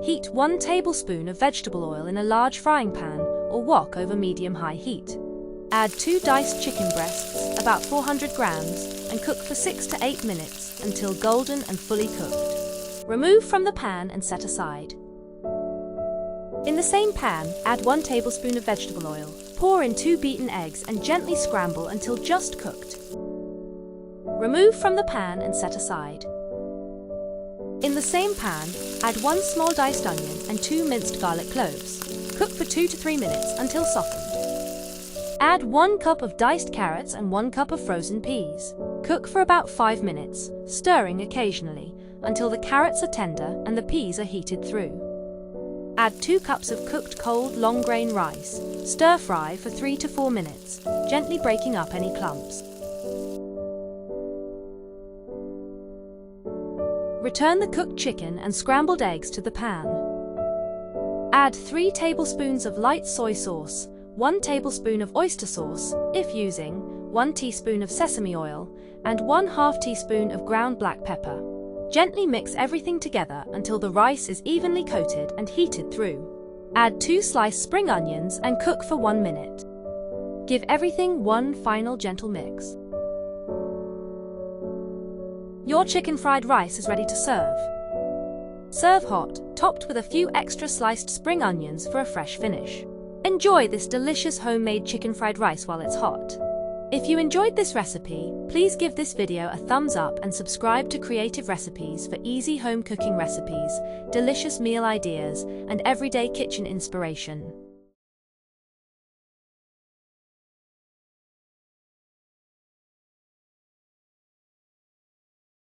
Heat 1 tablespoon of vegetable oil in a large frying pan or wok over medium-high heat. Add 2 diced chicken breasts, about 400 grams, and cook for 6 to 8 minutes until golden and fully cooked. Remove from the pan and set aside. In the same pan, add 1 tablespoon of vegetable oil. Pour in 2 beaten eggs and gently scramble until just cooked. Remove from the pan and set aside. In the same pan, add 1 small diced onion and 2 minced garlic cloves. Cook for 2 to 3 minutes until softened. Add 1 cup of diced carrots and 1 cup of frozen peas. Cook for about 5 minutes, stirring occasionally, until the carrots are tender and the peas are heated through. Add 2 cups of cooked cold long grain rice. Stir fry for 3 to 4 minutes, gently breaking up any clumps. Return the cooked chicken and scrambled eggs to the pan. Add 3 tablespoons of light soy sauce, 1 tablespoon of oyster sauce, if using, 1 teaspoon of sesame oil, and 1/2 teaspoon of ground black pepper. Gently mix everything together until the rice is evenly coated and heated through. Add 2 sliced spring onions and cook for 1 minute. Give everything one final gentle mix. Your chicken fried rice is ready to serve. Serve hot, topped with a few extra sliced spring onions for a fresh finish. Enjoy this delicious homemade chicken fried rice while it's hot. If you enjoyed this recipe, please give this video a thumbs up and subscribe to Creative Recipes for easy home cooking recipes, delicious meal ideas, and everyday kitchen inspiration.